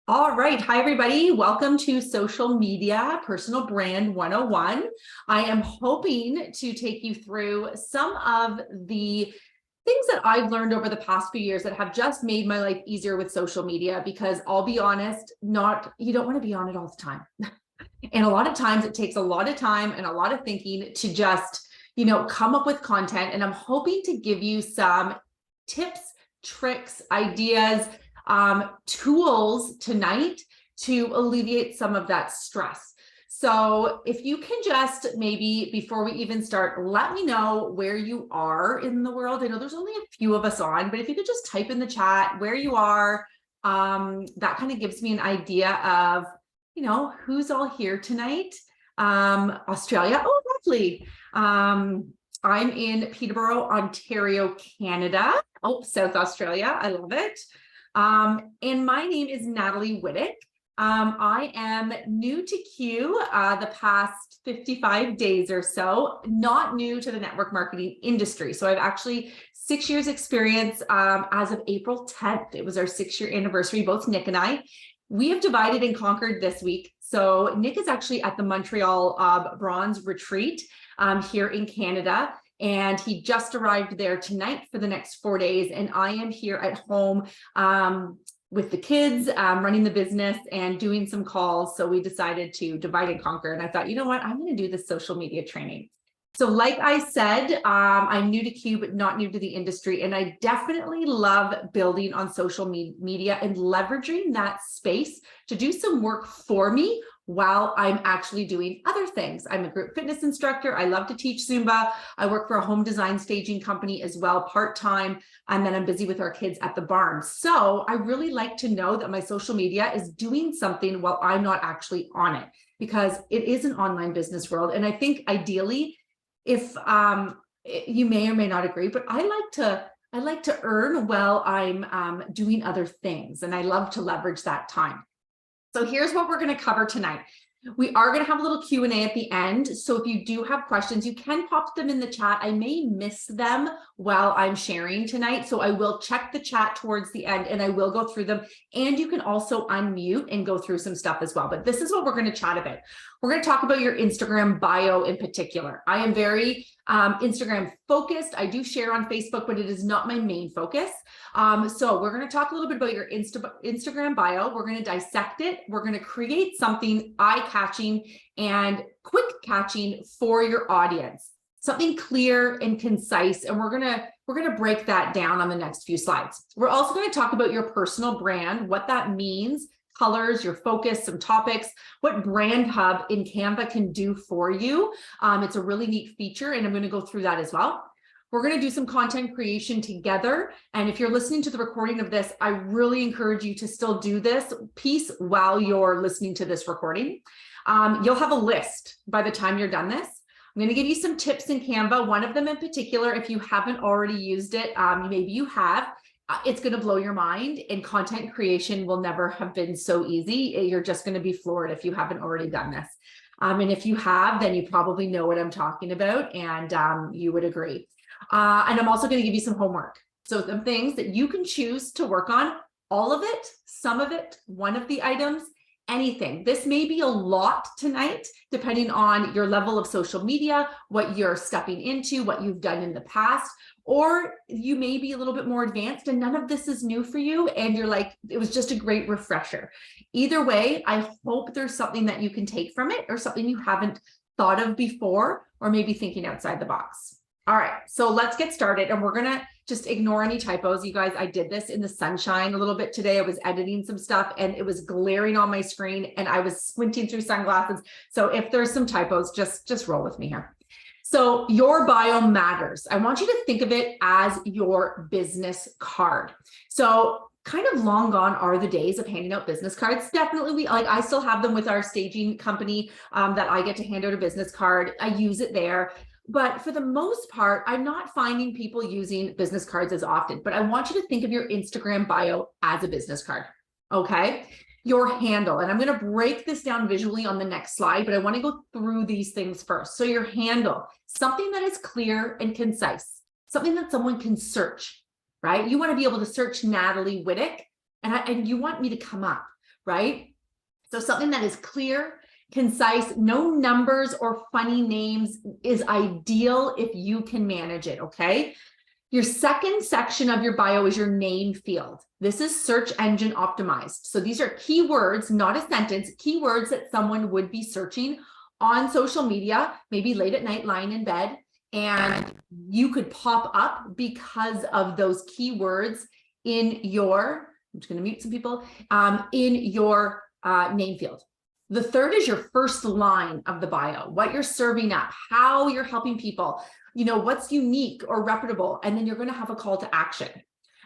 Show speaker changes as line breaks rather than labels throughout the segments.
All right. Hi, everybody. Welcome to Social Media Personal Brand 101. I am hoping to take you through some of the things that I've learned over the past few years that have just made my life easier with social media, because I'll be honest, you don't want to be on it all the time. And a lot of times it takes a lot of time and a lot of thinking to just, come up with content. And I'm hoping to give you some tips, tricks, ideas, tools tonight to alleviate some of that stress. So if you can just maybe, before we even start, let me know where you are in the world. I know there's only a few of us on, but if you could just type in the chat where you are, that kind of gives me an idea of, who's all here tonight. Australia. Oh, lovely. I'm in Peterborough, Ontario, Canada. Oh, South Australia. I love it. And my name is Natalie Wittek. I am new to Q the past 55 days or so, not new to the network marketing industry. So I've actually 6 years experience as of April 10th. It was our 6-year anniversary, both Nick and I. We have divided and conquered this week. So Nick is actually at the Montreal Bronze Retreat here in Canada. And he just arrived there tonight for the next 4 days. And I am here at home with the kids, running the business and doing some calls. So we decided to divide and conquer. And I thought, you know what, I'm going to do this social media training. So like I said, I'm new to Q, but not new to the industry. And I definitely love building on social media and leveraging that space to do some work for me while I'm actually doing other things. I'm a group fitness instructor. I love to teach Zumba. I work for a home design staging company as well, part-time. And then I'm busy with our kids at the barn. So I really like to know that my social media is doing something while I'm not actually on it, because it is an online business world. And I think ideally, if you may or may not agree, but I like to earn while I'm doing other things. And I love to leverage that time. So here's what we're going to cover tonight. We are going to have a little Q&A at the end. So if you do have questions, you can pop them in the chat. I may miss them while I'm sharing tonight. So I will check the chat towards the end and I will go through them. And you can also unmute and go through some stuff as well. But this is what we're going to chat about. We're going to talk about your Instagram bio in particular. I am very Instagram focused. I do share on Facebook, but it is not my main focus. So we're going to talk a little bit about your Instagram bio. We're going to dissect it. We're going to create something eye-catching and quick catching for your audience, something clear and concise. And we're going to break that down on the next few slides. We're also going to talk about your personal brand, what that means, colors, your focus, some topics, what Brand Hub in Canva can do for you. It's a really neat feature, and I'm going to go through that as well. We're going to do some content creation together. And if you're listening to the recording of this, I really encourage you to still do this piece while you're listening to this recording. You'll have a list by the time you're done this. I'm going to give you some tips in Canva, one of them in particular. If you haven't already used it, maybe you have. It's going to blow your mind, and content creation will never have been so easy. You're just going to be floored if you haven't already done this. And if you have, then you probably know what I'm talking about, and you would agree. And I'm also going to give you some homework. So some things that you can choose to work on, all of it, some of it, one of the items, anything. This may be a lot tonight, depending on your level of social media, what you're stepping into, what you've done in the past, or you may be a little bit more advanced and none of this is new for you. And you're like, it was just a great refresher. Either way, I hope there's something that you can take from it or something you haven't thought of before, or maybe thinking outside the box. All right, so let's get started, and we're gonna just ignore any typos. You guys, I did this in the sunshine a little bit today. I was editing some stuff and it was glaring on my screen and I was squinting through sunglasses. So if there's some typos, just roll with me here. So your bio matters. I want you to think of it as your business card. So kind of long gone are the days of handing out business cards. Definitely, I still have them with our staging company that I get to hand out a business card. I use it there. But for the most part, I'm not finding people using business cards as often, but I want you to think of your Instagram bio as a business card, okay? Your handle, and I'm going to break this down visually on the next slide, but I want to go through these things first. So your handle, something that is clear and concise, something that someone can search, right? You want to be able to search Natalie Wittek, and you want me to come up. right? So something that is clear, concise, no numbers or funny names is ideal if you can manage it, okay? Your second section of your bio is your name field. This is search engine optimized. So these are keywords, not a sentence, keywords that someone would be searching on social media, maybe late at night, lying in bed, and you could pop up because of those keywords in your, I'm just going to mute some people, in your name field. The third is your first line of the bio, what you're serving up, how you're helping people, you know, what's unique or reputable, and then you're going to have a call to action.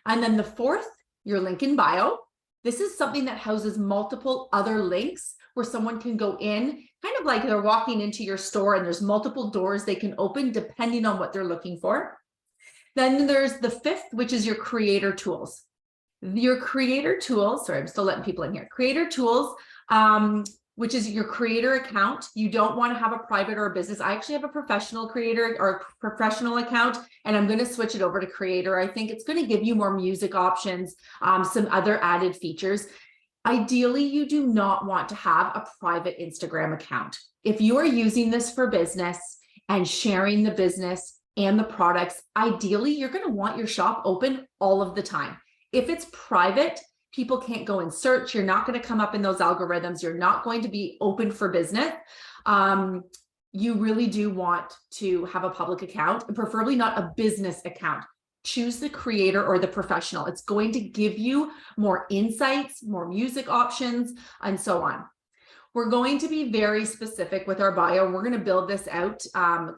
And then the fourth, your link in bio. This is something that houses multiple other links where someone can go in, kind of like they're walking into your store and there's multiple doors they can open depending on what they're looking for. Then there's the fifth, which is your creator tools. Your creator tools, sorry, I'm still letting people in here. Creator tools, which is your creator account. You don't want to have a private or a business. I actually have a professional creator or professional account, and I'm going to switch it over to creator. I think it's going to give you more music options, some other added features. Ideally, you do not want to have a private Instagram account. If you are using this for business and sharing the business and the products, ideally, you're going to want your shop open all of the time. If it's private, people can't go and search. You're not going to come up in those algorithms. You're not going to be open for business. You really do want to have a public account, and preferably not a business account. Choose the creator or the professional. It's going to give you more insights, more music options, and so on. We're going to be very specific with our bio. We're going to build this out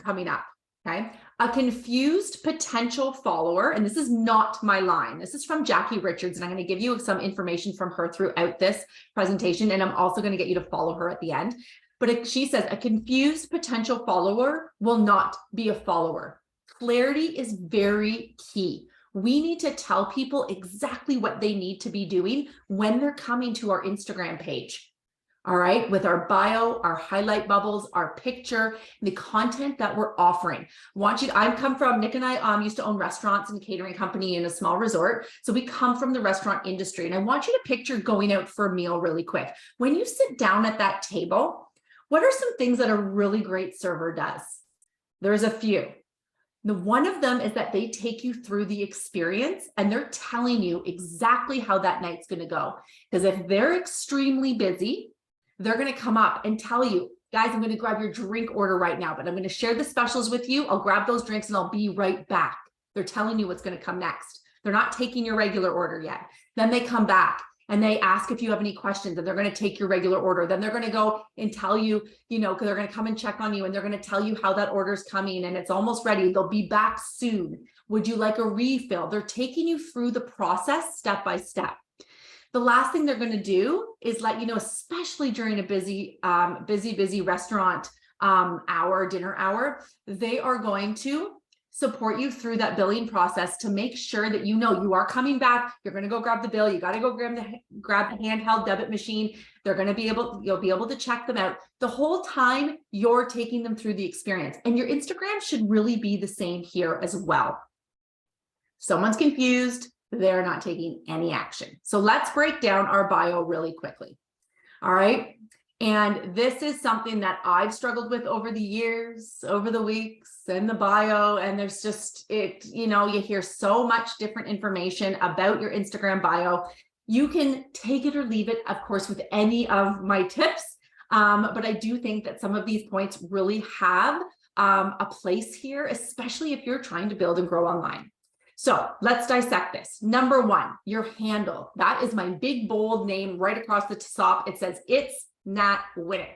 coming up. Okay. A confused potential follower, and this is not my line. This is from Jackie Richards, and I'm going to give you some information from her throughout this presentation, and I'm also going to get you to follow her at the end. But she says a confused potential follower will not be a follower. Clarity is very key. We need to tell people exactly what they need to be doing when they're coming to our Instagram page. All right, with our bio, our highlight bubbles, our picture, the content that we're offering. Nick and I used to own restaurants and catering company in a small resort. So we come from the restaurant industry, and I want you to picture going out for a meal really quick. When you sit down at that table, what are some things that a really great server does? There's a few. One of them is that they take you through the experience and they're telling you exactly how that night's going to go. Because if they're extremely busy, they're going to come up and tell you, guys, I'm going to grab your drink order right now, but I'm going to share the specials with you. I'll grab those drinks and I'll be right back. They're telling you what's going to come next. They're not taking your regular order yet. Then they come back and they ask if you have any questions, and they're going to take your regular order. Then they're going to go and tell you, because they're going to come and check on you, and they're going to tell you how that order's coming and it's almost ready. They'll be back soon. Would you like a refill? They're taking you through the process step by step. The last thing they're going to do is let you know, especially during a busy restaurant dinner hour, they are going to support you through that billing process to make sure that you are coming back. You're going to go grab the bill. You got to go grab the handheld debit machine. You'll be able to check them out the whole time you're taking them through the experience. And your Instagram should really be the same here as well. Someone's confused, they're not taking any action. So let's break down our bio really quickly. All right. And this is something that I've struggled with over the years, over the weeks, and the bio. And there's just you hear so much different information about your Instagram bio. You can take it or leave it, of course, with any of my tips. But I do think that some of these points really have a place here, especially if you're trying to build and grow online. So let's dissect this. Number one, your handle. That is my big, bold name right across the top. It says, "It's Nat Wittek."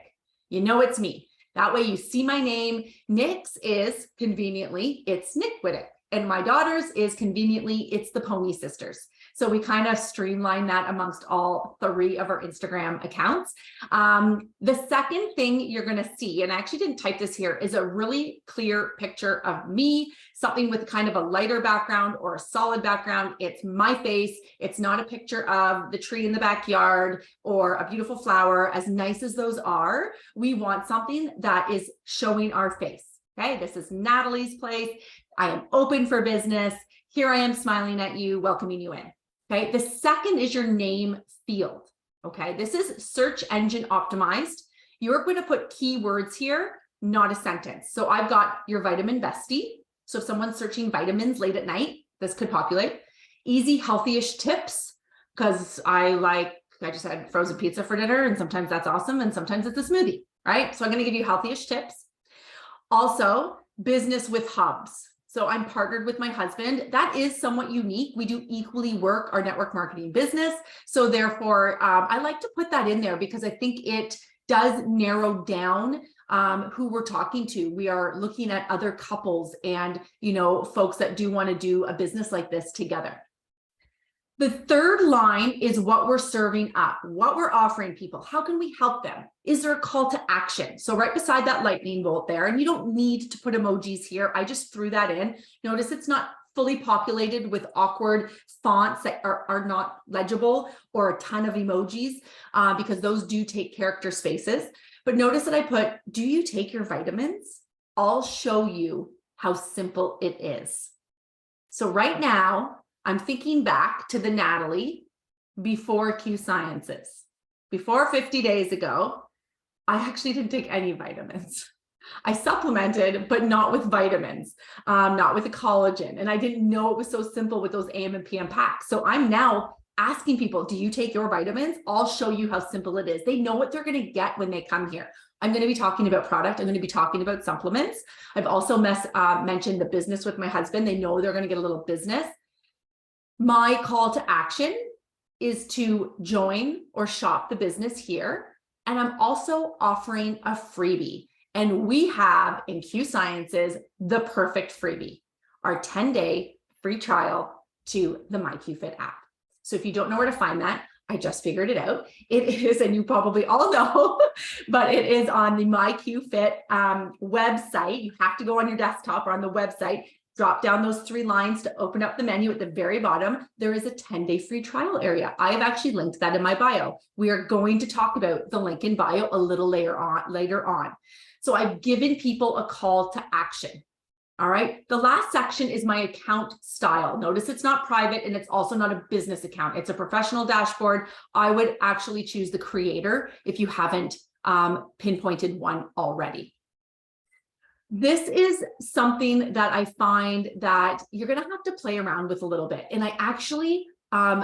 You know it's me. That way you see my name. Nick's is conveniently, it's Nick Wittek. And my daughter's is conveniently, it's the Pony Sisters. So we kind of streamline that amongst all three of our Instagram accounts. The second thing you're going to see, and I actually didn't type this here, is a really clear picture of me, something with kind of a lighter background or a solid background. It's my face. It's not a picture of the tree in the backyard or a beautiful flower. As nice as those are, we want something that is showing our face. Okay, this is Natalie's place. I am open for business. Here I am smiling at you, welcoming you in. Okay, the second is your name field. Okay, this is search engine optimized. You're going to put keywords here, not a sentence. So I've got your vitamin bestie. So if someone's searching vitamins late at night, this could populate. Easy, healthy-ish tips, because I just had frozen pizza for dinner, and sometimes that's awesome, and sometimes it's a smoothie, right? So I'm going to give you healthy-ish tips. Also, business with hubs. So I'm partnered with my husband. That is somewhat unique. We do equally work our network marketing business. So therefore, I like to put that in there because I think it does narrow down who we're talking to. We are looking at other couples and, folks that do want to do a business like this together. The third line is what we're serving up, what we're offering people. How can we help them? Is there a call to action? So right beside that lightning bolt there, and you don't need to put emojis here. I just threw that in. Notice it's not fully populated with awkward fonts that are not legible or a ton of emojis because those do take character spaces. But notice that I put, do you take your vitamins? I'll show you how simple it is. So right now, I'm thinking back to the Natalie before Q Sciences. Before 50 days ago, I actually didn't take any vitamins. I supplemented, but not with vitamins, not with the collagen. And I didn't know it was so simple with those AM and PM packs. So I'm now asking people, do you take your vitamins? I'll show you how simple it is. They know what they're going to get when they come here. I'm going to be talking about product. I'm going to be talking about supplements. I've also mentioned the business with my husband. They know they're going to get a little business. My call to action is to join or shop the business here. And I'm also offering a freebie. And we have in Q Sciences the perfect freebie, our 10-day free trial to the MyQFit app. So if you don't know where to find that, I just figured it out. It is, and you probably all know, but it is on the MyQFit website. You have to go on your desktop or on the website. Drop down those 3 lines to open up the menu at the very bottom. There is a 10-day free trial area. I have actually linked that in my bio. We are going to talk about the link in bio a little later on. So I've given people a call to action. All right. The last section is my account style. Notice it's not private and it's also not a business account. It's a professional dashboard. I would actually choose the creator if you haven't pinpointed one already. This is something that I find that you're going to have to play around with a little bit. And I actually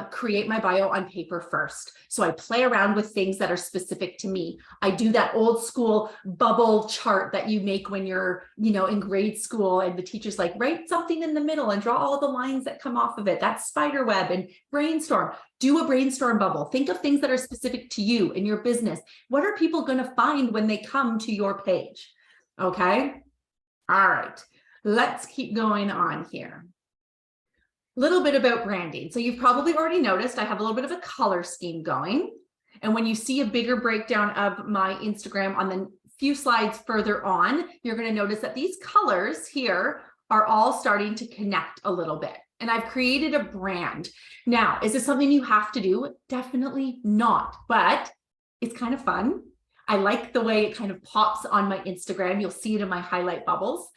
create my bio on paper first. So I play around with things that are specific to me. I do that old school bubble chart that you make when you're, in grade school and the teacher's like, write something in the middle and draw all the lines that come off of it. That's spider web and brainstorm. Do a brainstorm bubble. Think of things that are specific to you and your business. What are people going to find when they come to your page? Okay. All right. Let's keep going on here. Little bit about branding. So you've probably already noticed I have a little bit of a color scheme going. And when you see a bigger breakdown of my Instagram on the few slides further on, you're going to notice that these colors here are all starting to connect a little bit. And I've created a brand. Now, is this something you have to do? Definitely not, but it's kind of fun. I like the way it kind of pops on my Instagram. You'll see it in my highlight bubbles.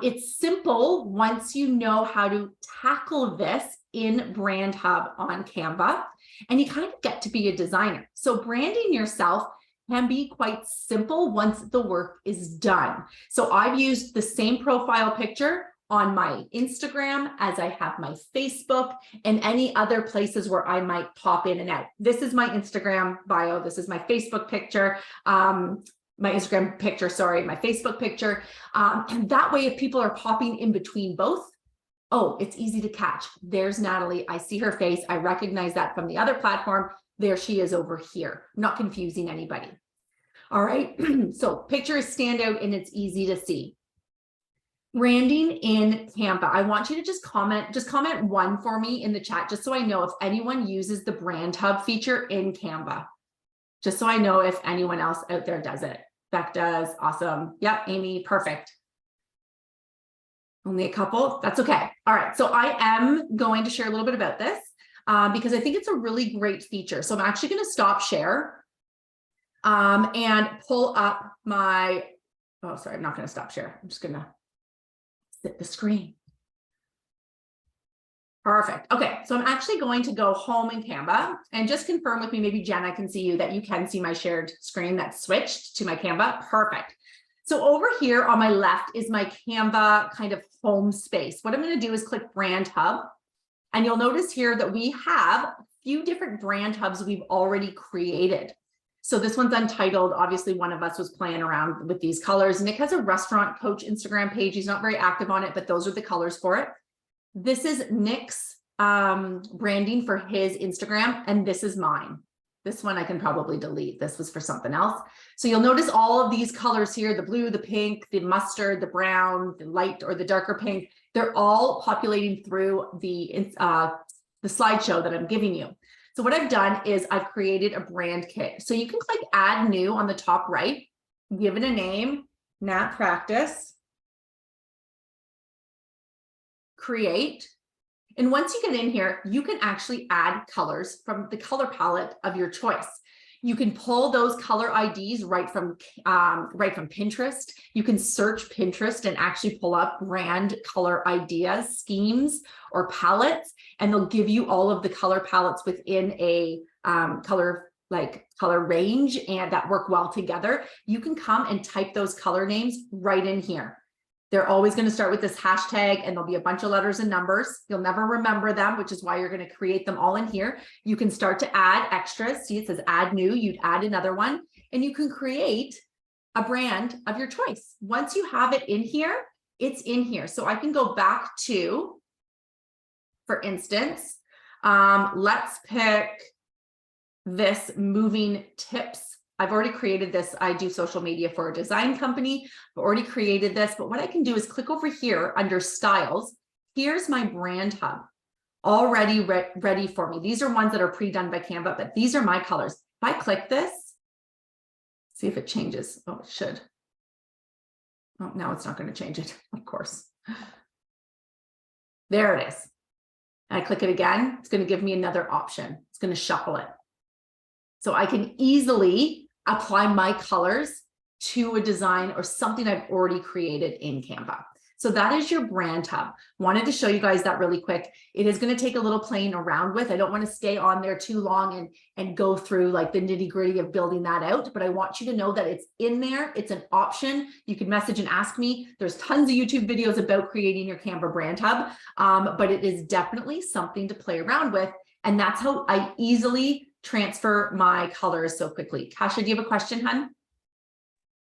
It's simple once you know how to tackle this in Brand Hub on Canva, and you kind of get to be a designer. So branding yourself can be quite simple once the work is done. So I've used the same profile picture on my Instagram as I have my Facebook and any other places where I might pop in and out. This is my Instagram bio. This is my Facebook picture. My Instagram picture, sorry, my Facebook picture. And that way, if people are popping in between both, oh, it's easy to catch. There's Natalie. I see her face. I recognize that from the other platform. There she is over here. I'm not confusing anybody. All right. So picture is standout and it's easy to see. Branding in Canva. I want you to just comment 1 for me in the chat, just so I know if anyone uses the Brand Hub feature in Canva, just so I know if anyone else out there does it. Beck does. Awesome. Yep. Amy. Perfect. Only a couple. That's okay. All right. So I am going to share a little bit about this because I think it's a really great feature. So I'm actually going to stop share and pull up my, oh, sorry. I'm not going to stop share. I'm just going to split the screen. Perfect. Okay, so I'm actually going to go home in Canva and just confirm with me, maybe Jen, I can see you, that you can see my shared screen that's switched to my Canva. Perfect. So over here on my left is my Canva kind of home space. What I'm going to do is click Brand Hub, and you'll notice here that we have a few different brand hubs we've already created. So this one's untitled. Obviously, one of us was playing around with these colors. Nick has a restaurant coach Instagram page. He's not very active on it, but those are the colors for it. This is Nick's branding for his Instagram, and this is mine. This one I can probably delete. This was for something else. So you'll notice all of these colors here, the blue, the pink, the mustard, the brown, the light or the darker pink, they're all populating through the slideshow that I'm giving you. So what I've done is I've created a brand kit. So you can click Add New on the top right, give it a name, Nat Practice, create. And once you get in here, you can actually add colors from the color palette of your choice. You can pull those color IDs right from Pinterest. You can search Pinterest and actually pull up brand color ideas, schemes, or palettes, and they'll give you all of the color palettes within a color range and that work well together. You can come and type those color names right in here. They're always going to start with this hashtag, and there'll be a bunch of letters and numbers. You'll never remember them, which is why you're going to create them all in here. You can start to add extras. See, it says add new. You'd add another one, and you can create a brand of your choice. Once you have it in here, it's in here. So I can go back to, for instance, let's pick this moving tips. I've already created this. I do social media for a design company. I've already created this, but what I can do is click over here under styles. Here's my brand hub already ready for me. These are ones that are pre-done by Canva, but these are my colors. If I click this, see if it changes. Oh, it should. Oh, now it's not going to change it, of course. There it is. And I click it again. It's going to give me another option. It's going to shuffle it. So I can easily apply my colors to a design or something I've already created in Canva. So that is your brand hub. Wanted to show you guys that really quick. It is going to take a little playing around with. I don't want to stay on there too long and go through like the nitty gritty of building that out, but I want you to know that it's in there. It's an option. You can message and ask me. There's tons of YouTube videos about creating your Canva brand hub, but it is definitely something to play around with. And that's how I easily transfer my colors so quickly. Kasha, do you have a question, hun?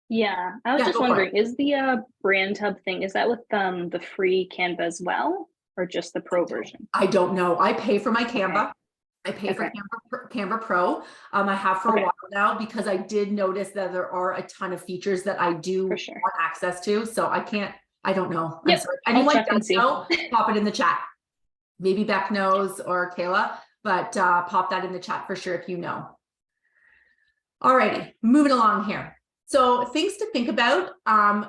Yeah, I was just wondering, is the brand hub thing, is that with the free Canva as well, or just the pro version?
I don't know. I pay for my Canva. Okay. I pay for Canva Pro. I have for a while now because I did notice that there are a ton of features that I do want access to. So I don't know. I'm sorry. Anyone does know, pop it in the chat. Maybe Beck knows or Kayla, but pop that in the chat for sure if you know. Alrighty, moving along here. So things to think about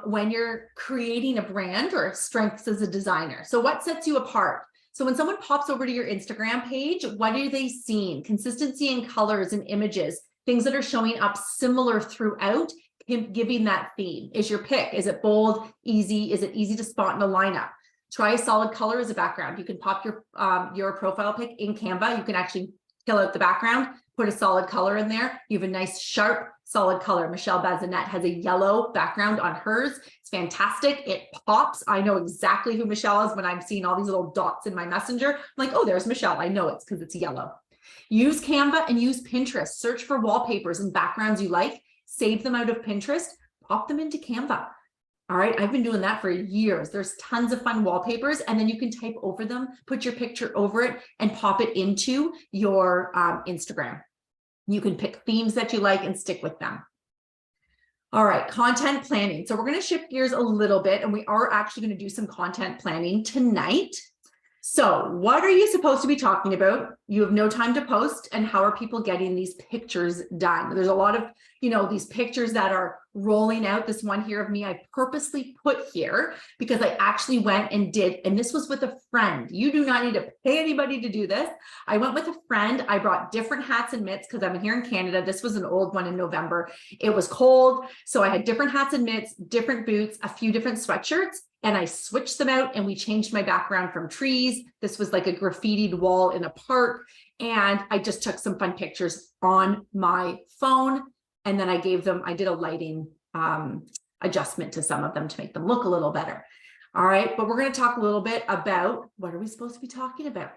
when you're creating a brand or strengths as a designer. So what sets you apart? So when someone pops over to your Instagram page, what are they seeing? Consistency in colors and images, things that are showing up similar throughout, giving that theme. Is your pick, is it bold, easy? Is it easy to spot in a lineup? Try a solid color as a background. You can pop your profile pic in Canva. You can actually fill out the background, put a solid color in there. You have a nice, sharp, solid color. Michelle Bazinet has a yellow background on hers. It's fantastic. It pops. I know exactly who Michelle is when I'm seeing all these little dots in my messenger. I'm like, oh, there's Michelle. I know it's because it's yellow. Use Canva and use Pinterest. Search for wallpapers and backgrounds you like. Save them out of Pinterest. Pop them into Canva. All right, I've been doing that for years. There's tons of fun wallpapers, and then you can type over them, put your picture over it, and pop it into your Instagram. You can pick themes that you like and stick with them. All right, content planning. So we're going to shift gears a little bit, and we are actually going to do some content planning tonight. So what are you supposed to be talking about? You have no time to post, and how are people getting these pictures done? There's a lot of, these pictures that are rolling out. This one here of me, I purposely put here because I actually went and did, and this was with a friend. You do not need to pay anybody to do this. I went with a friend. I brought different hats and mitts because I'm here in Canada. This was an old one in November. It was cold. So I had different hats and mitts, different boots, a few different sweatshirts. and I switched them out and we changed my background from trees. This was like a graffitied wall in a park. And I just took some fun pictures on my phone. And then I did a lighting adjustment to some of them to make them look a little better. All right, but we're going to talk a little bit about what are we supposed to be talking about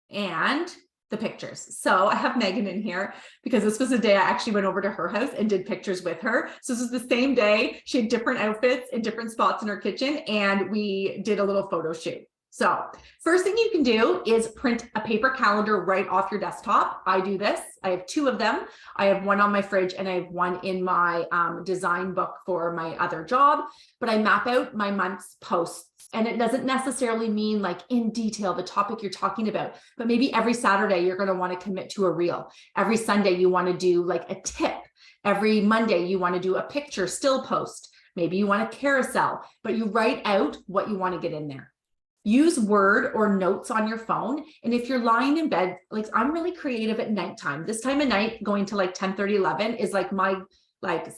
and the pictures. So I have Megan in here because this was the day I actually went over to her house and did pictures with her. So this was the same day. She had different outfits in different spots in her kitchen, and we did a little photo shoot. So first thing you can do is print a paper calendar right off your desktop. I do this. I have 2 of them. I have one on my fridge and I have one in my design book for my other job, but I map out my month's posts. And it doesn't necessarily mean like in detail the topic you're talking about, but maybe every Saturday you're going to want to commit to a reel. Every Sunday you want to do like a tip. Every Monday you want to do a picture still post. Maybe you want a carousel, but you write out what you want to get in there. Use Word or notes on your phone. And if you're lying in bed, like I'm really creative at nighttime. This time of night, going to like 10:30, 11 is like my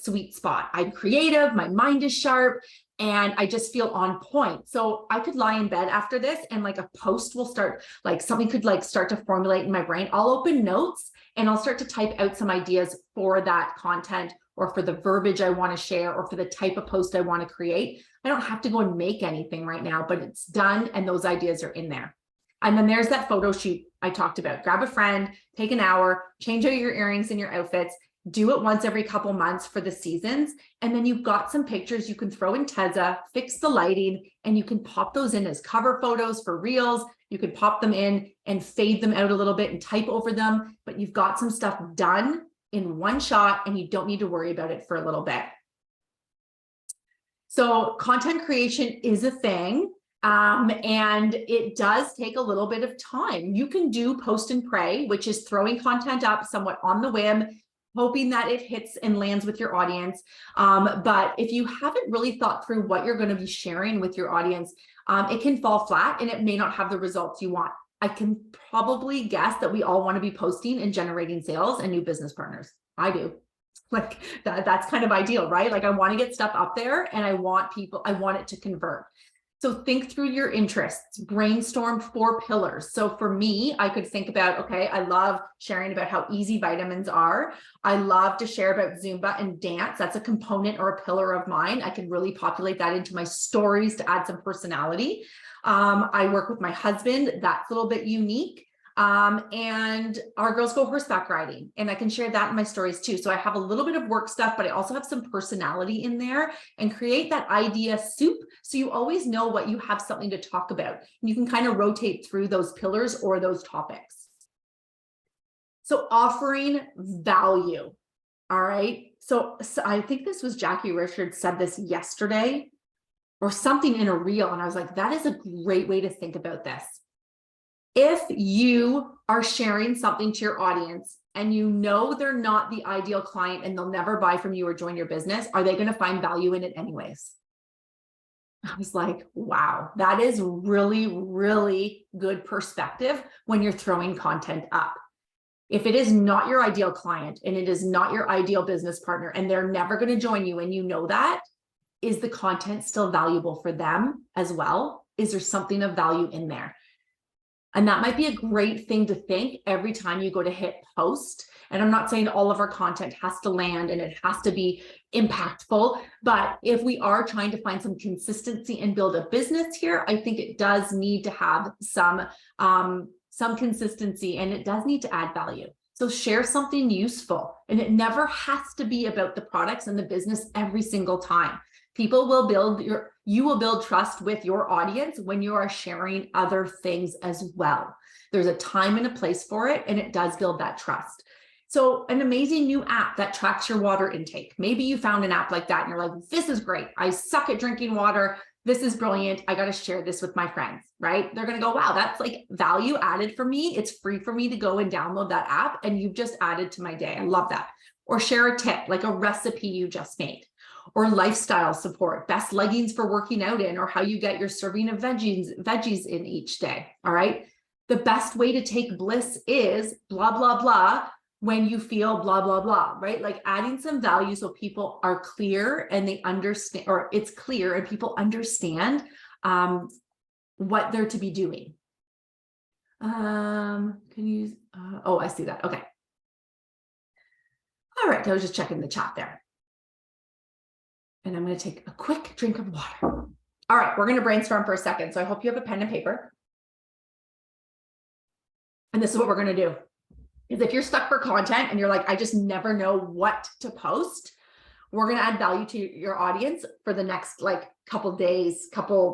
sweet spot. I'm creative, my mind is sharp, and I just feel on point. So I could lie in bed after this and like a post will start, like something could like start to formulate in my brain. I'll open notes and I'll start to type out some ideas for that content or for the verbiage I want to share or for the type of post I want to create. I don't have to go and make anything right now, but it's done and those ideas are in there. And then there's that photo shoot I talked about. Grab a friend, take an hour, change out your earrings and your outfits, do it once every couple months for the seasons. And then you've got some pictures you can throw in Tezza, fix the lighting, and you can pop those in as cover photos for reels. You could pop them in and fade them out a little bit and type over them, but you've got some stuff done in one shot and you don't need to worry about it for a little bit. So content creation is a thing. And it does take a little bit of time. You can do post and pray, which is throwing content up somewhat on the whim, hoping that it hits and lands with your audience. But if you haven't really thought through what you're going to be sharing with your audience, it can fall flat and it may not have the results you want. I can probably guess that we all want to be posting and generating sales and new business partners. I do. Like that's kind of ideal, right? Like I want to get stuff up there and I want it to convert. So think through your interests, brainstorm 4 pillars. So for me, I could think about, okay, I love sharing about how easy vitamins are. I love to share about Zumba and dance. That's a component or a pillar of mine. I can really populate that into my stories to add some personality. I work with my husband. That's a little bit unique. And our girls go horseback riding, and I can share that in my stories too. So I have a little bit of work stuff, but I also have some personality in there and create that idea soup. So you always know what you have something to talk about. And you can kind of rotate through those pillars or those topics. So offering value. All right. So I think this was Jackie Richards said this yesterday or something in a reel. And I was like, that is a great way to think about this. If you are sharing something to your audience and you know they're not the ideal client and they'll never buy from you or join your business, are they going to find value in it anyways? I was like, wow, that is really, really good perspective when you're throwing content up. If it is not your ideal client and it is not your ideal business partner and they're never going to join you and you know that, is the content still valuable for them as well? Is there something of value in there? And that might be a great thing to think every time you go to hit post. And I'm not saying all of our content has to land and it has to be impactful, but if we are trying to find some consistency and build a business here, I think it does need to have some consistency and it does need to add value. So share something useful, and it never has to be about the products and the business every single time. You will build trust with your audience when you are sharing other things as well. There's a time and a place for it, and it does build that trust. So an amazing new app that tracks your water intake. Maybe you found an app like that and you're like, this is great. I suck at drinking water. This is brilliant. I got to share this with my friends, right? They're going to go, wow, that's like value added for me. It's free for me to go and download that app. And you've just added to my day. I love that. Or share a tip, like a recipe you just made. Or lifestyle support, best leggings for working out in, or how you get your serving of veggies in each day. All right. The best way to take bliss is blah, blah, blah. when you feel blah, blah, blah, right? Like adding some value so people are clear and they understand, or it's clear and people understand what they're to be doing. Can you, oh, I see that. Okay. All right, I was just checking the chat there. And I'm going to take a quick drink of water. All right, we're going to brainstorm for a second. So I hope you have a pen and paper. And this is what we're going to do. Is if you're stuck for content and you're like, I just never know what to post, we're going to add value to your audience for the next like couple days,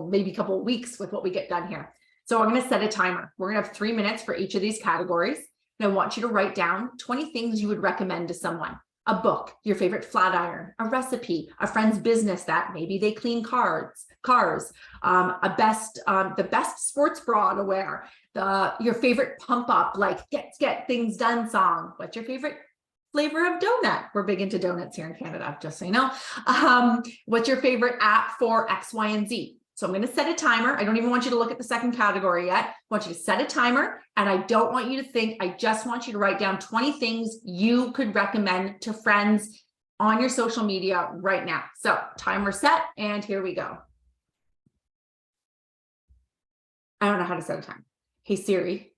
maybe couple weeks with what we get done here. So I'm going to set a timer. We're going to have 3 minutes for each of these categories. And I want you to write down 20 things you would recommend to someone. A book, your favorite flat iron, a recipe, a friend's business that maybe they clean cars, the best sports bra to wear, your favorite pump up, like get things done song. What's your favorite flavor of donut? We're big into donuts here in Canada, just so you know. What's your favorite app for X, Y, and Z? So I'm going to set a timer. I don't even want you to look at the second category yet. I want you to set a timer, and I don't want you to think. I just want you to write down 20 things you could recommend to friends on your social media right now. So timer set, and here we go. I don't know how to set a timer. Hey Siri,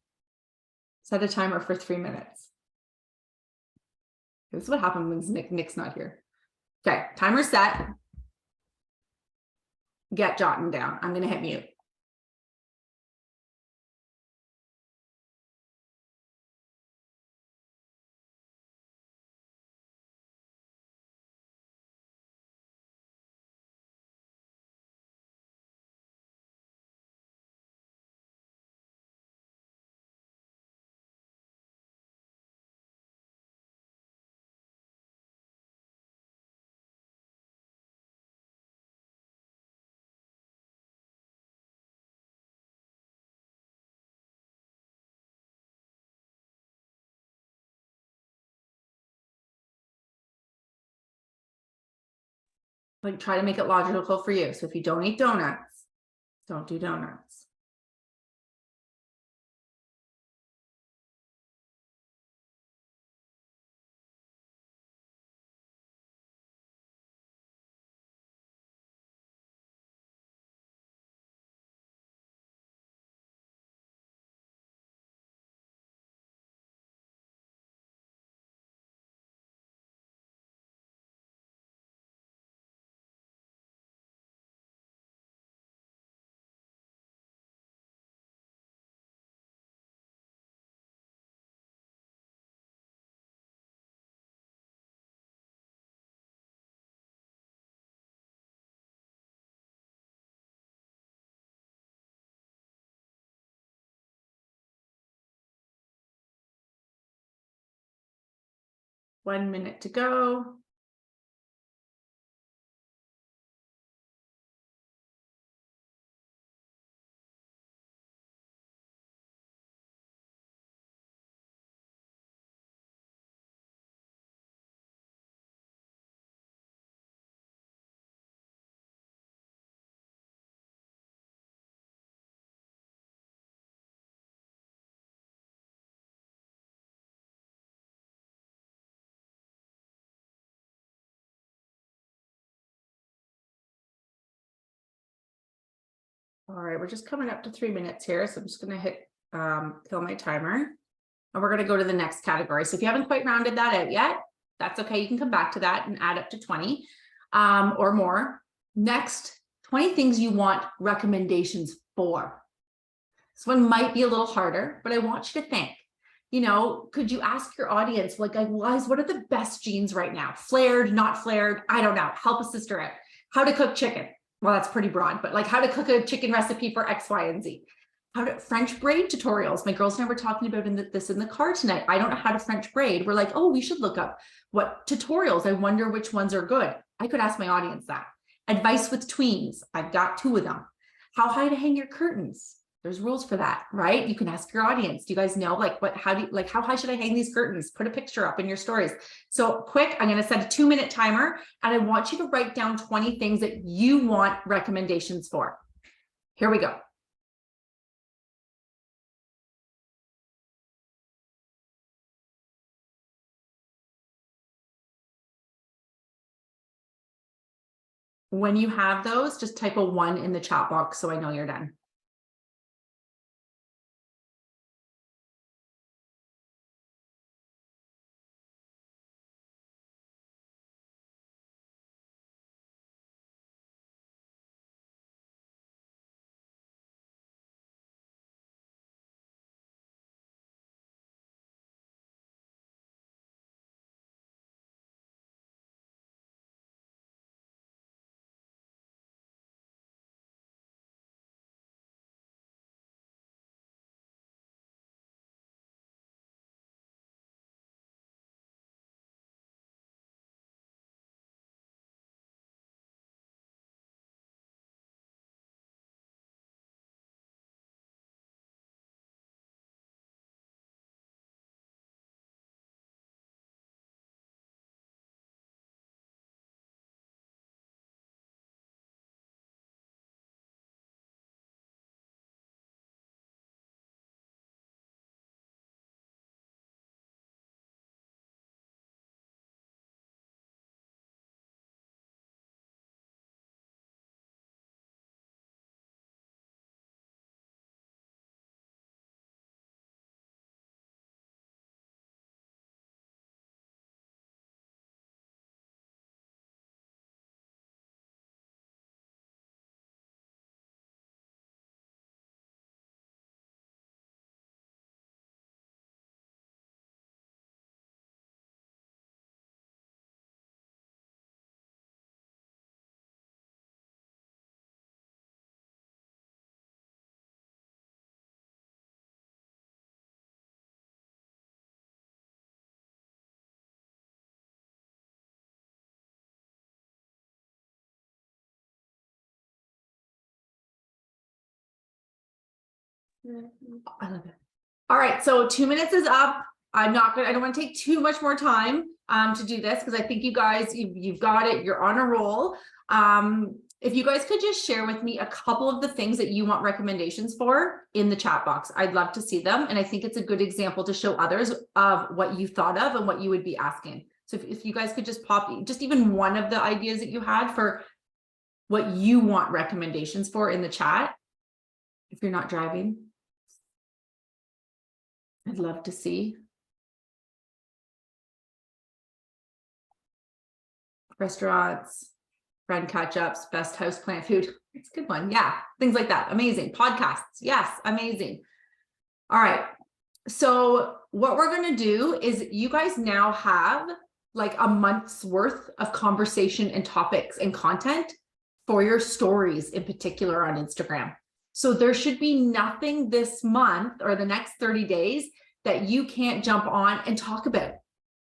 set a timer for 3 minutes. This is what happens when Nick's not here. Okay, timer set. Get jotting down. I'm going to hit mute. Like try to make it logical for you. So if you don't eat donuts, don't do donuts. One minute to go. All right, we're just coming up to 3 minutes here. So I'm just going to hit kill my timer. And we're going to go to the next category. So if you haven't quite rounded that out yet, that's okay. You can come back to that and add up to 20 or more. Next, 20 things you want recommendations for. This one might be a little harder, but I want you to think, you know, could you ask your audience, like, guys, what are the best jeans right now? Flared, not flared? I don't know. Help a sister out. How to cook chicken. Well, that's pretty broad, but like how to cook a chicken recipe for X, Y, and Z. How to French braid tutorials. My girls and I were talking about this in the car tonight. I don't know how to French braid. We're like, oh, we should look up what tutorials. I wonder which ones are good. I could ask my audience that. Advice with tweens. I've got 2 of them. How high to hang your curtains. There's rules for that, right? You can ask your audience. Do you guys know how high should I hang these curtains? Put a picture up in your stories. So quick, I'm going to set a 2-minute timer and I want you to write down 20 things that you want recommendations for. Here we go. When you have those, just type a 1 in the chat box so I know you're done. I love it. All right, so 2 minutes is up. I don't want to take too much more time to do this because I think you guys, you've got it. You're on a roll. If you guys could just share with me a couple of the things that you want recommendations for in the chat box, I'd love to see them. And I think it's a good example to show others of what you thought of and what you would be asking. So if you guys could just pop just even one of the ideas that you had for what you want recommendations for in the chat, if you're not driving. I'd love to see. Restaurants, friend catch-ups, best houseplant food. It's a good one. Yeah, things like that. Amazing. Podcasts. Yes, amazing. All right. So what we're going to do is you guys now have like a month's worth of conversation and topics and content for your stories in particular on Instagram. So there should be nothing this month or the next 30 days that you can't jump on and talk about.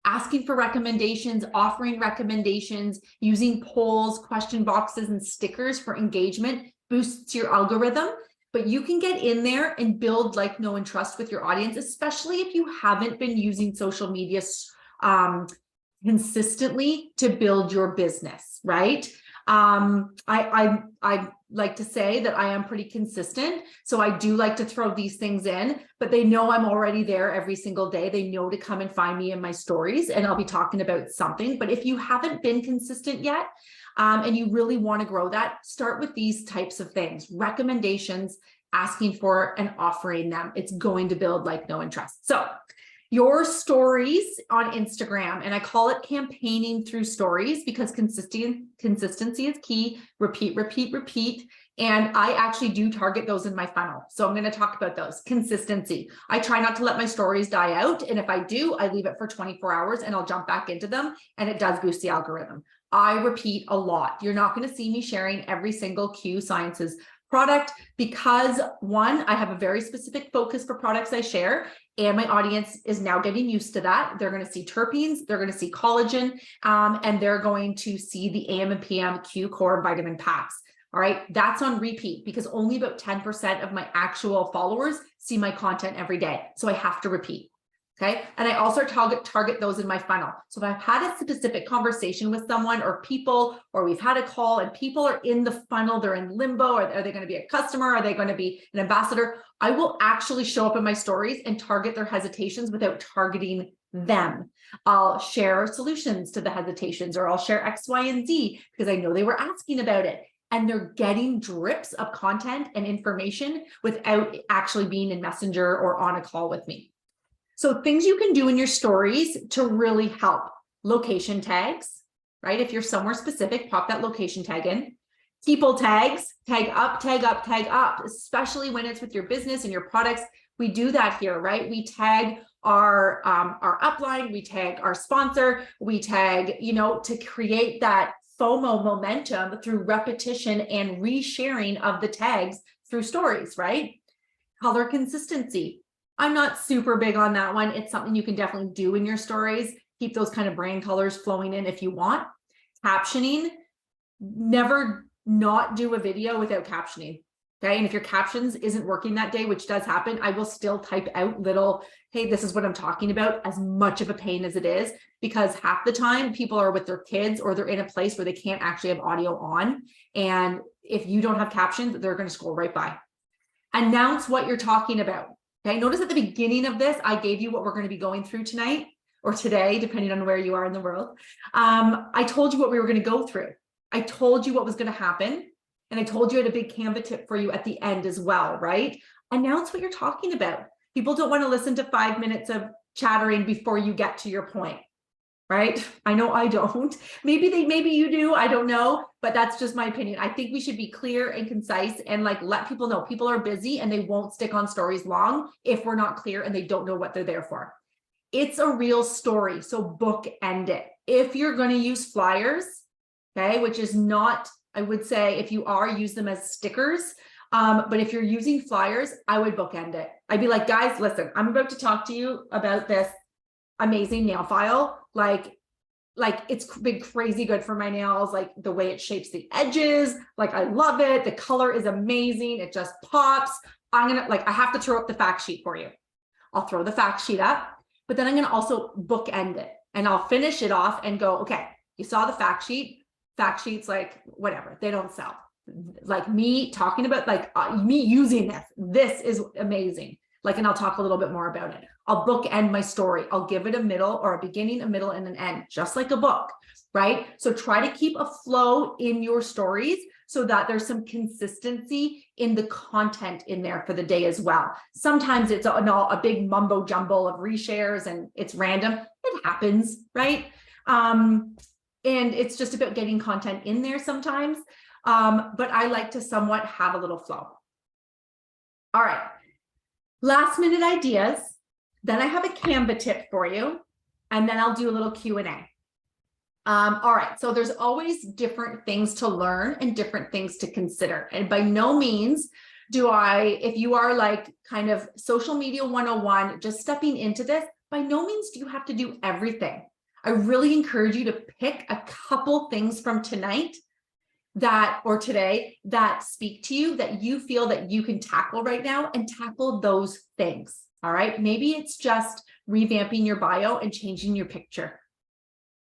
Asking for recommendations, offering recommendations, using polls, question boxes, and stickers for engagement boosts your algorithm. But you can get in there and build like, know, and trust with your audience, especially if you haven't been using social media consistently to build your business, right? I like to say that I am pretty consistent. So I do like to throw these things in, but they know I'm already there every single day. They know to come and find me in my stories and I'll be talking about something. But if you haven't been consistent yet, and you really want to grow that, start with these types of things, recommendations, asking for and offering them. It's going to build like, know, and trust. So your stories on Instagram, and I call it campaigning through stories because consistency is key. Repeat, repeat, repeat. And I actually do target those in my funnel. So I'm going to talk about those. Consistency. I try not to let my stories die out. And if I do, I leave it for 24 hours and I'll jump back into them. And it does boost the algorithm. I repeat a lot. You're not going to see me sharing every single Q Sciences product because one, I have a very specific focus for products I share. And my audience is now getting used to that. They're going to see terpenes, they're going to see collagen, and they're going to see the AM and PM Q core vitamin packs. All right, that's on repeat because only about 10% of my actual followers see my content every day. So I have to repeat. Okay. And I also target those in my funnel. So if I've had a specific conversation with someone or people, or we've had a call and people are in the funnel, they're in limbo, or are they going to be a customer? Are they going to be an ambassador? I will actually show up in my stories and target their hesitations without targeting them. I'll share solutions to the hesitations, or I'll share X, Y, and Z because I know they were asking about it. And they're getting drips of content and information without actually being in Messenger or on a call with me. So things you can do in your stories to really help: location tags, right? If you're somewhere specific, pop that location tag in. People tags, tag up, tag up, tag up, especially when it's with your business and your products. We do that here, right? We tag our upline, we tag our sponsor, we tag, to create that FOMO momentum through repetition and resharing of the tags through stories, right? Color consistency. I'm not super big on that one. It's something you can definitely do in your stories. Keep those kind of brand colors flowing in if you want. Captioning, never not do a video without captioning. Okay. And if your captions isn't working that day, which does happen, I will still type out little, hey, this is what I'm talking about, as much of a pain as it is, because half the time people are with their kids or they're in a place where they can't actually have audio on. And if you don't have captions, they're going to scroll right by. Announce what you're talking about. Okay. Notice at the beginning of this, I gave you what we're going to be going through tonight or today, depending on where you are in the world. I told you what we were going to go through. I told you what was going to happen. And I told you I had a big Canva tip for you at the end as well, right? Announce what you're talking about. People don't want to listen to 5 minutes of chattering before you get to your point, right? I know I don't. Maybe you do, I don't know, but that's just my opinion. I think we should be clear and concise and let people know people are busy and they won't stick on stories long if we're not clear and they don't know what they're there for. It's a real story, so bookend it. If you're going to use flyers, okay, which is not, I would say if you are, use them as stickers. But if you're using flyers, I would bookend it. I'd be like, guys, listen, I'm about to talk to you about this amazing nail file. Like it's been crazy good for my nails, like the way it shapes the edges. Like I love it. The color is amazing. It just pops. I have to throw up the fact sheet for you. I'll throw the fact sheet up, but then I'm going to also bookend it and I'll finish it off and go, okay, you saw the fact sheet. Fact sheets, like whatever, they don't sell. Like me talking about me using this is amazing. And I'll talk a little bit more about it. I'll bookend my story. I'll give it a middle or a beginning, a middle, and an end, just like a book, right? So try to keep a flow in your stories so that there's some consistency in the content in there for the day as well. Sometimes it's a big mumbo jumbo of reshares and it's random. It happens, right? And it's just about getting content in there sometimes. But I like to somewhat have a little flow. All right. Last minute ideas. Then I have a Canva tip for you. And then I'll do a little Q&A. All right. So there's always different things to learn and different things to consider. And by no means if you are kind of social media 101, just stepping into this, by no means do you have to do everything. I really encourage you to pick a couple things from tonight or today that speak to you, that you feel that you can tackle right now, and tackle those things. All right. Maybe it's just revamping your bio and changing your picture.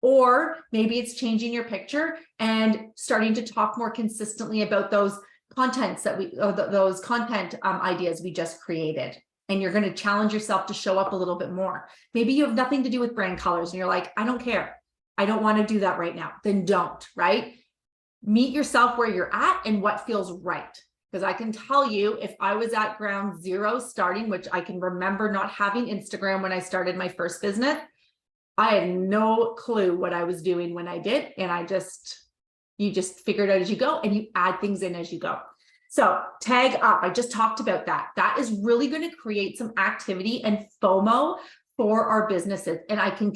Or maybe it's changing your picture and starting to talk more consistently about those contents those content ideas we just created. And you're going to challenge yourself to show up a little bit more. Maybe you have nothing to do with brand colors and you're like, I don't care. I don't want to do that right now. Then don't, right? Meet yourself where you're at and what feels right. Because I can tell you, if I was at ground zero starting, which I can remember not having Instagram when I started my first business, I had no clue what I was doing when I did. And you just figure it out as you go and you add things in as you go. So tag up, I just talked about that. That is really going to create some activity and FOMO for our businesses. And I can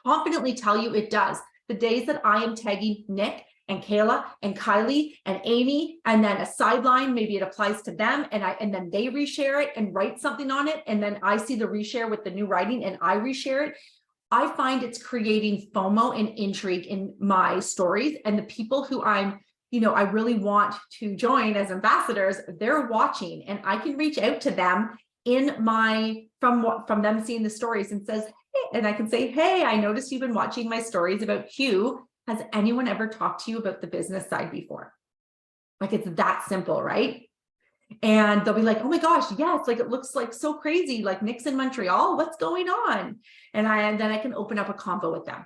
confidently tell you it does. The days that I am tagging Nick and Kayla and Kylie and Amy, and then a sideline, maybe it applies to them, and then they reshare it and write something on it. And then I see the reshare with the new writing and I reshare it. I find it's creating FOMO and intrigue in my stories, and the people who I really want to join as ambassadors, they're watching, and I can reach out to them from them seeing the stories and says, hey, and I can say, hey, I noticed you've been watching my stories about Q. Has anyone ever talked to you about the business side before? It's that simple, right? And they'll be like, oh my gosh, yes, like it looks like so crazy, like Nick's in Montreal, what's going on? And then I can open up a convo with them.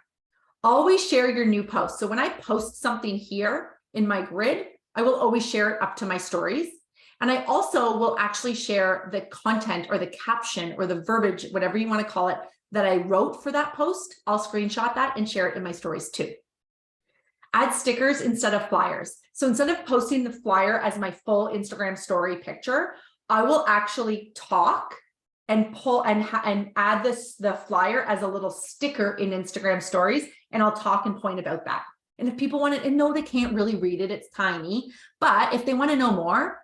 Always share your new post. So when I post something here in my grid, I will always share it up to my stories. And I also will actually share the content or the caption or the verbiage, whatever you want to call it, that I wrote for that post. I'll screenshot that and share it in my stories too. Add stickers instead of flyers. So instead of posting the flyer as my full Instagram story picture, I will actually talk and pull and add the flyer as a little sticker in Instagram stories, and I'll talk and point about that. And if people want it, and no, they can't really read it, it's tiny, but if they want to know more,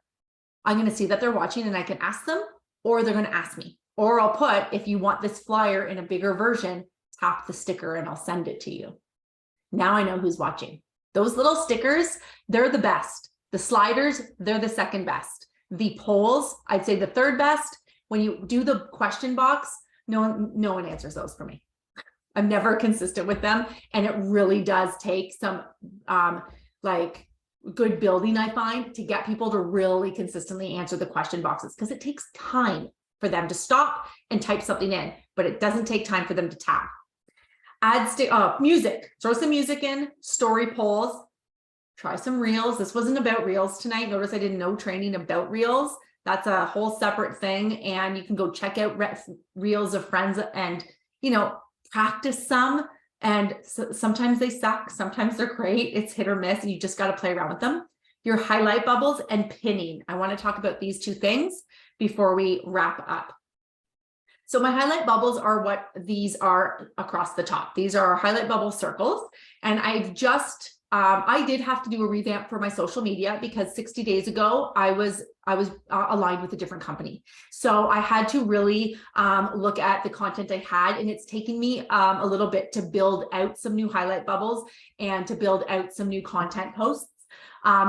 I'm going to see that they're watching and I can ask them, or they're going to ask me, or I'll put, if you want this flyer in a bigger version, tap the sticker and I'll send it to you. Now I know who's watching. Those little stickers, they're the best. The sliders, they're the second best. The polls, I'd say the third best. When you do the question box, no one answers those for me. I'm never consistent with them. And it really does take some like good building, I find, to get people to really consistently answer the question boxes, because it takes time for them to stop and type something in, but it doesn't take time for them to tap. Add music, throw some music in, story polls, try some reels. This wasn't about reels tonight. Notice I did no training about reels. That's a whole separate thing. And you can go check out reels of friends and, practice some. And sometimes they suck. Sometimes they're great. It's hit or miss. And you just got to play around with them. Your highlight bubbles and pinning. I want to talk about these two things before we wrap up. So my highlight bubbles are what these are across the top. These are highlight bubble circles. And I've just, I did have to do a revamp for my social media because 60 days ago, I was aligned with a different company. So I had to really look at the content I had, and it's taken me a little bit to build out some new highlight bubbles and to build out some new content posts.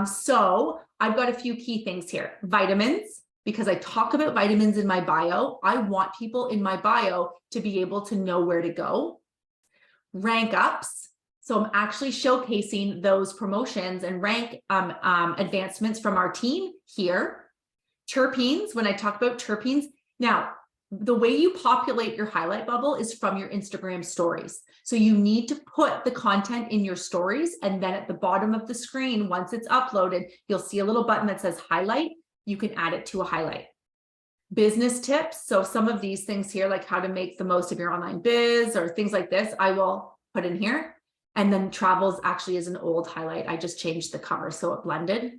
So I've got a few key things here. Vitamins. Because I talk about vitamins in my bio, I want people in my bio to be able to know where to go. Rank ups. So I'm actually showcasing those promotions and rank advancements from our team here. Terpenes, when I talk about terpenes. Now, the way you populate your highlight bubble is from your Instagram stories. So you need to put the content in your stories, and then at the bottom of the screen, once it's uploaded, you'll see a little button that says highlight. You can add it to a highlight. Business tips. So some of these things here, like how to make the most of your online biz or things like this, I will put in here. And then travels actually is an old highlight. I just changed the cover so it blended.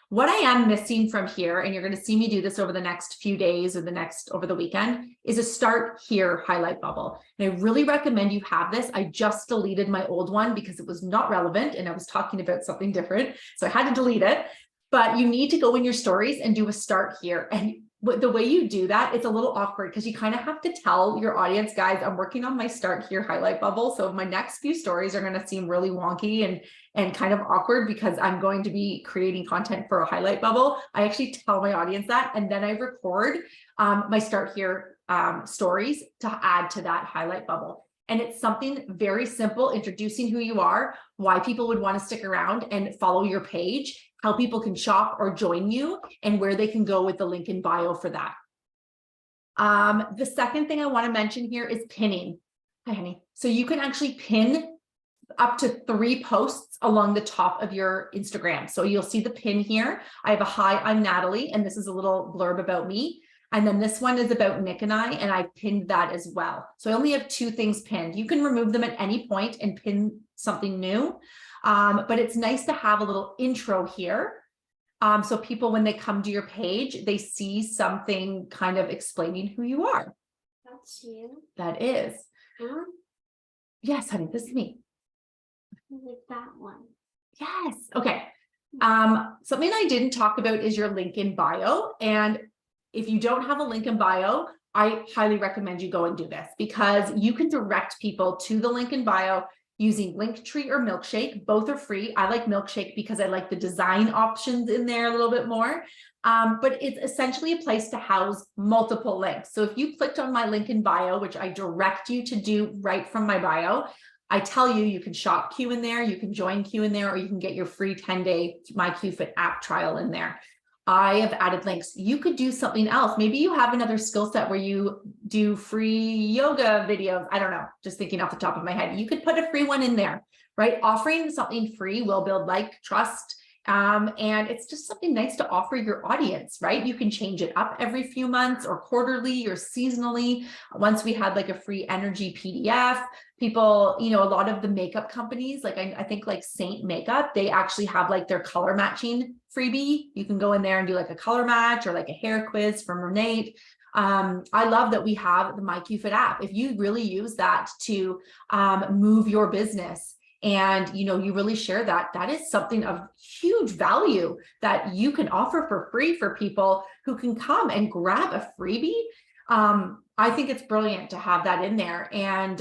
What I am missing from here, and you're going to see me do this over the next few days or over the weekend, is a start here highlight bubble. And I really recommend you have this. I just deleted my old one because it was not relevant and I was talking about something different. So I had to delete it. But you need to go in your stories and do a start here. And the way you do that, it's a little awkward because you kind of have to tell your audience, guys, I'm working on my start here highlight bubble. So my next few stories are going to seem really wonky and kind of awkward because I'm going to be creating content for a highlight bubble. I actually tell my audience that, and then I record my start here stories to add to that highlight bubble. And it's something very simple, introducing who you are, why people would want to stick around and follow your page, how people can shop or join you, and where they can go with the link in bio for that. The second thing I want to mention here is pinning. Hi, honey. So you can actually pin up to 3 posts along the top of your Instagram. So you'll see the pin here. I have a hi, I'm Natalie, and this is a little blurb about me. And then this one is about Nick and I pinned that as well. So I only have 2 things pinned. You can remove them at any point and pin something new. But it's nice to have a little intro here. So people, when they come to your page, they see something kind of explaining who you are.
That's you.
That is.
Huh?
Yes, honey, this is me.
Like that one.
Yes. Okay. Something I didn't talk about is your link in bio. And if you don't have a link in bio, I highly recommend you go and do this because you can direct people to the link in bio using Linktree or Milkshake. Both are free. I like Milkshake because I like the design options in there a little bit more. But it's essentially a place to house multiple links. So if you clicked on my link in bio, which I direct you to do right from my bio, I tell you, you can shop Q in there, you can join Q in there, or you can get your free 10-day My QFit app trial in there. I have added links. You could do something else. Maybe you have another skill set where you do free yoga videos. I don't know, just thinking off the top of my head. You could put a free one in there, right? Offering something free will build like, trust, and it's just something nice to offer your audience, right? You can change it up every few months or quarterly or seasonally. Once we had like a free energy PDF, people, you know, a lot of the makeup companies, like I think like Saint Makeup, they actually have like their color matching freebie. You can go in there and do like a color match or like a hair quiz from Renate. I love that we have the MyQFit app. If you really use that to move your business, and you know, you really share that, that is something of huge value that you can offer for free for people who can come and grab a freebie. I think it's brilliant to have that in there. And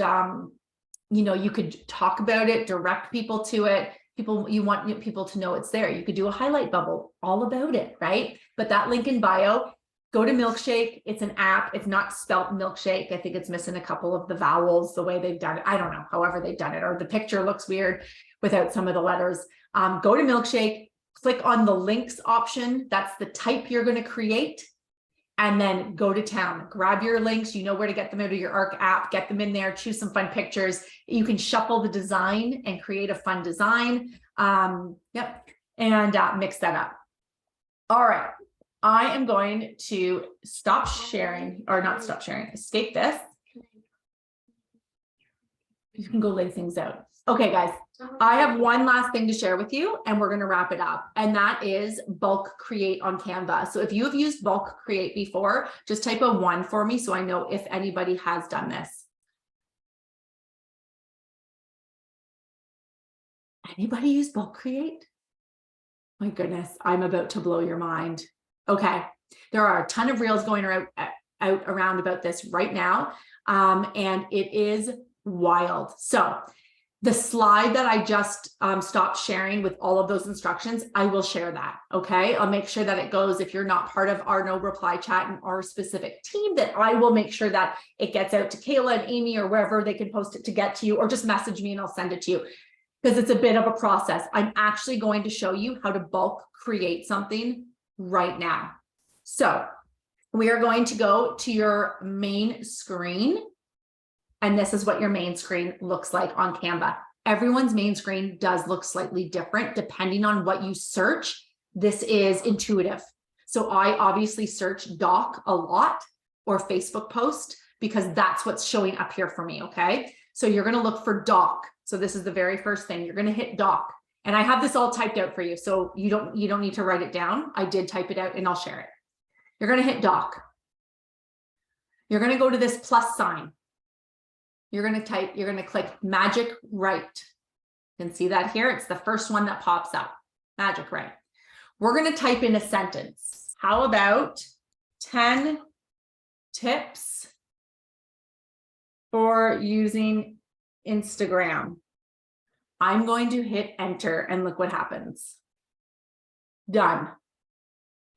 you know, you could talk about it, direct people to it. People, you want people to know it's there. You could do a highlight bubble all about it, right? But that link in bio, go to Milkshake. It's an app. It's not spelt milkshake. I think it's missing a couple of the vowels, the way they've done it. I don't know, however they've done it, or the picture looks weird without some of the letters. Go to Milkshake, click on the links option. That's the type you're going to create. And then go to town, grab your links. You know where to get them out of your ARC app, get them in there, choose some fun pictures. You can shuffle the design and create a fun design. Yep. And mix that up. All right. I am going to stop sharing, or not stop sharing, escape this. You can go lay things out. Okay, guys, I have one last thing to share with you and we're going to wrap it up. And that is bulk create on Canva. So if you have used bulk create before, just type a 1 for me so I know if anybody has done this. Anybody use bulk create? My goodness, I'm about to blow your mind. Okay, there are a ton of reels going out around about this right now. And it is wild. So the slide that I just stopped sharing with all of those instructions, I will share that. Okay, I'll make sure that it goes. If you're not part of our no reply chat and our specific team, that I will make sure that it gets out to Kayla and Amy or wherever they can post it to get to you, or just message me and I'll send it to you, because it's a bit of a process. I'm actually going to show you how to bulk create something right now. So we are going to go to your main screen. And this is what your main screen looks like on Canva. Everyone's main screen does look slightly different depending on what you search. This is intuitive. So I obviously search doc a lot or Facebook post because that's what's showing up here for me, okay? So you're gonna look for doc. So this is the very first thing. You're gonna hit doc. And I have this all typed out for you, so you don't need to write it down. I did type it out and I'll share it. You're gonna hit doc. You're gonna go to this plus sign. You're gonna click magic write. You can see that here. It's the first one that pops up, magic write. We're gonna type in a sentence. How about 10 tips for using Instagram? I'm going to hit enter and look what happens. Done.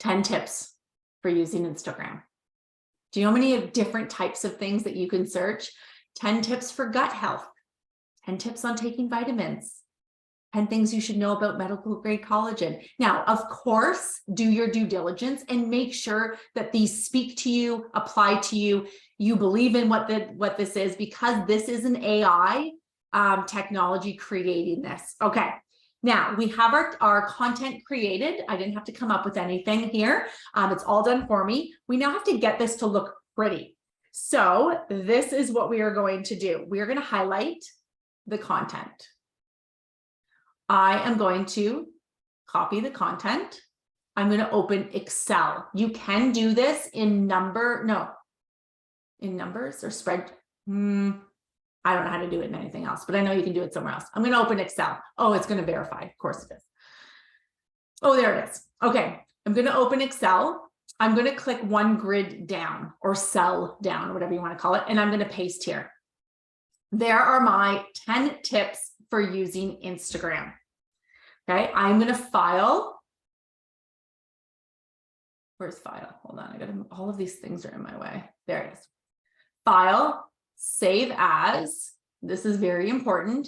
10 tips for using Instagram. Do you know how many different types of things that you can search? 10 tips for gut health, 10 tips on taking vitamins, 10 things you should know about medical grade collagen. Now, of course, do your due diligence and make sure that these speak to you, apply to you. You believe in what this is, because this is an AI technology creating this. Okay, now we have our content created. I didn't have to come up with anything here. It's all done for me. We now have to get this to look pretty. So this is what we are going to do. We are going to highlight the content. I am going to copy the content. I'm going to open Excel. You can do this in numbers or spread. I don't know how to do it in anything else, but I know you can do it somewhere else. I'm going to open Excel. Oh, it's going to verify. Of course it is. Oh, there it is. Okay. I'm going to open Excel. I'm going to click one grid down or cell down, whatever you want to call it. And I'm going to paste here. There are my 10 tips for using Instagram. Okay. I'm going to file. Where's file? Hold on. I got all of these things are in my way. There it is. File. Save as, this is very important,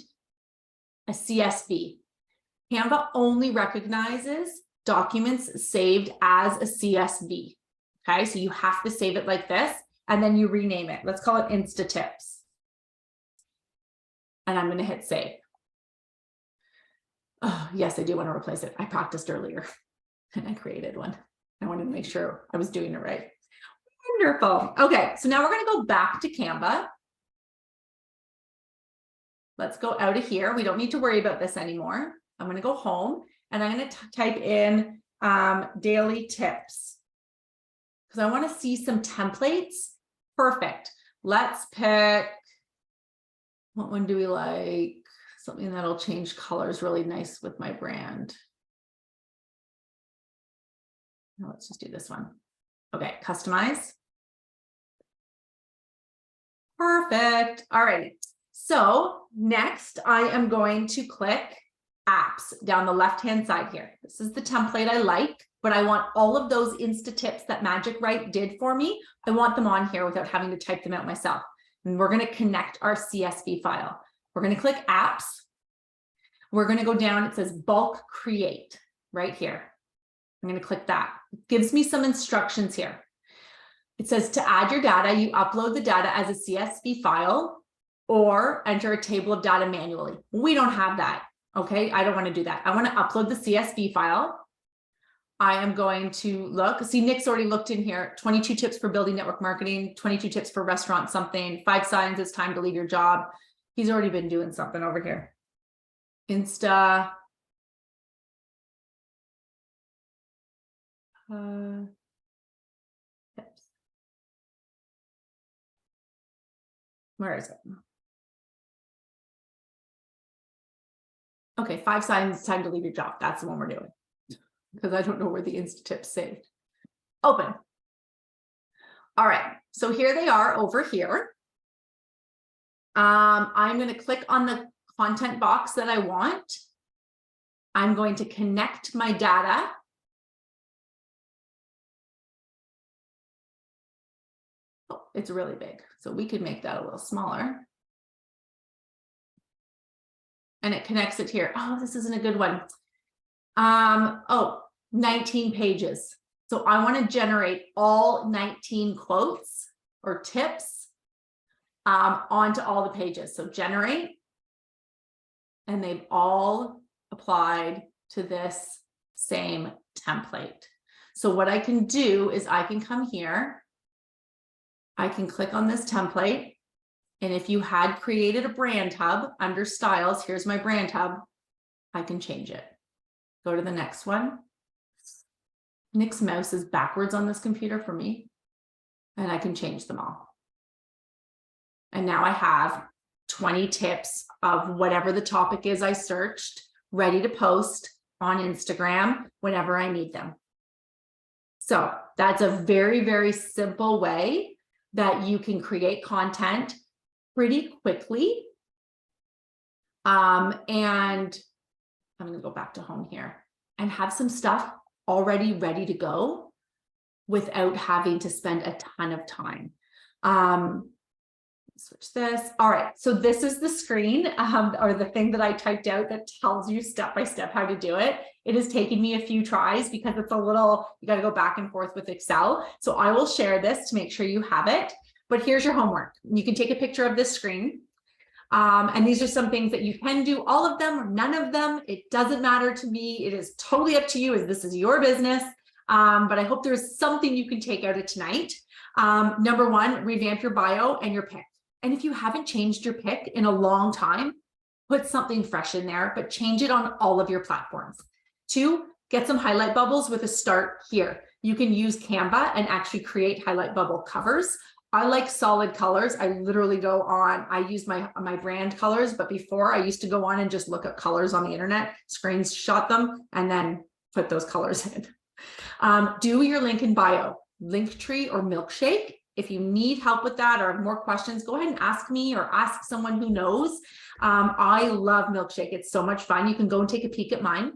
a CSV. Canva only recognizes documents saved as a CSV. Okay, so you have to save it like this, and then you rename it. Let's call it Insta Tips. And I'm going to hit save. Oh, yes, I do want to replace it. I practiced earlier and I created one. I wanted to make sure I was doing it right. Wonderful. Okay, so now we're going to go back to Canva. Let's go out of here. We don't need to worry about this anymore. I'm going to go home and I'm going to type in daily tips because I want to see some templates. Perfect. Let's pick, what one do we like? Something that'll change colors really nice with my brand. Now let's just do this one. Okay, customize. Perfect. All right. So next I am going to click apps down the left-hand side here. This is the template I like, but I want all of those Insta tips that Magic Write did for me. I want them on here without having to type them out myself. And we're going to connect our CSV file. We're going to click apps. We're going to go down. It says bulk create right here. I'm going to click that. It gives me some instructions here. It says to add your data, you upload the data as a CSV file or enter a table of data manually. We don't have that. Okay, I don't want to do that. I want to upload the CSV file. I am going to look. See, Nick's already looked in here. 22 tips for building network marketing, 22 tips for restaurant something, 5 signs it's time to leave your job. He's already been doing something over here. Insta. Tips. Where is it? Okay, 5 signs it's time to leave your job. That's the one we're doing because I don't know where the Insta tips saved. Open. All right, so here they are over here. I'm going to click on the content box that I want. I'm going to connect my data. Oh, it's really big, so we could make that a little smaller. And it connects it here. Oh, this isn't a good one. 19 pages. So I want to generate all 19 quotes or tips onto all the pages. So generate, and they've all applied to this same template. So what I can do is I can come here, I can click on this template. And if you had created a brand hub under styles, here's my brand hub, I can change it. Go to the next one. Nick's mouse is backwards on this computer for me, and I can change them all. And now I have 20 tips of whatever the topic is I searched, ready to post on Instagram whenever I need them. So that's a very, very simple way that you can create content pretty quickly. And I'm going to go back to home here and have some stuff already ready to go without having to spend a ton of time. Switch this. All right, so this is the screen or the thing that I typed out that tells you step by step how to do it. It has taken me a few tries because it's a little, you got to go back and forth with Excel. So I will share this to make sure you have it. But here's your homework. You can take a picture of this screen. And these are some things that you can do, all of them or none of them. It doesn't matter to me. It is totally up to you as this is your business. But I hope there's something you can take out of tonight. Number 1, revamp your bio and your pic. And if you haven't changed your pic in a long time, put something fresh in there, but change it on all of your platforms. 2, get some highlight bubbles with a start here. You can use Canva and actually create highlight bubble covers. I like solid colors. I literally go on, I use my brand colors, but before I used to go on and just look at colors on the internet, screenshot them, and then put those colors in. Do your link in bio, Linktree or Milkshake. If you need help with that or have more questions, go ahead and ask me or ask someone who knows. I love Milkshake. It's so much fun. You can go and take a peek at mine.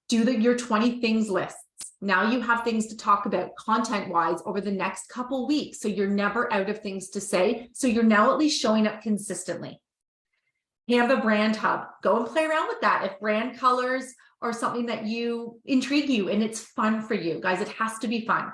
Do your 20 things lists. Now you have things to talk about content-wise over the next couple weeks. So you're never out of things to say. So you're now at least showing up consistently. Canva Brand Hub. Go and play around with that. If brand colors are something that you intrigue you and it's fun for you, guys, it has to be fun.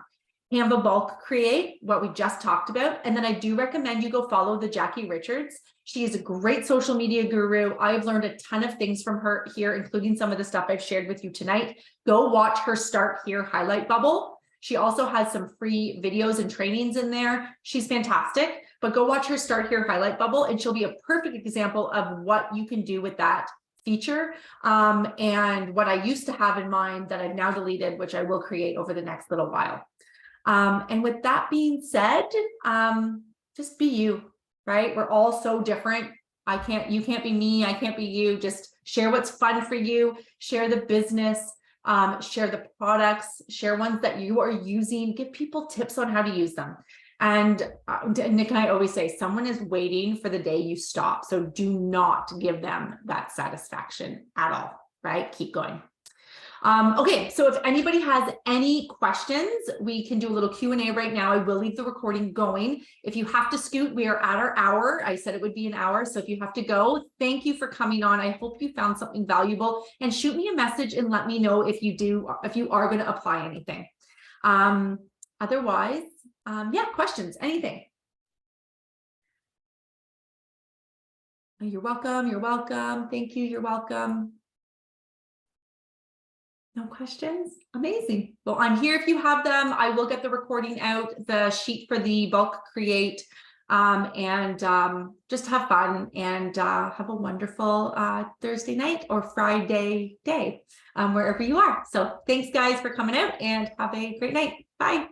Canva Bulk Create, what we just talked about. And then I do recommend you go follow the Jackie Richards. She is a great social media guru. I've learned a ton of things from her here, including some of the stuff I've shared with you tonight. Go watch her Start Here highlight bubble. She also has some free videos and trainings in there. She's fantastic, but go watch her Start Here highlight bubble and she'll be a perfect example of what you can do with that feature and what I used to have in mind that I've now deleted, which I will create over the next little while. And with that being said, just be you, right? We're all so different. You can't be me, I can't be you. Just share what's fun for you, share the business, share the products, share ones that you are using, give people tips on how to use them. And Nick and I always say, someone is waiting for the day you stop. So do not give them that satisfaction at all, right? Keep going. Okay, so if anybody has any questions, we can do a little Q&A right now. I will leave the recording going. If you have to scoot, we are at our hour. I said it would be an hour. So if you have to go, thank you for coming on. I hope you found something valuable and shoot me a message and let me know if you are going to apply anything. Otherwise, yeah, questions, anything. Oh, you're welcome. You're welcome. Thank you. You're welcome. No questions? Amazing. Well, I'm here if you have them. I will get the recording out, the sheet for the bulk create, and just have fun and have a wonderful Thursday night or Friday day, wherever you are. So thanks guys for coming out and have a great night. Bye.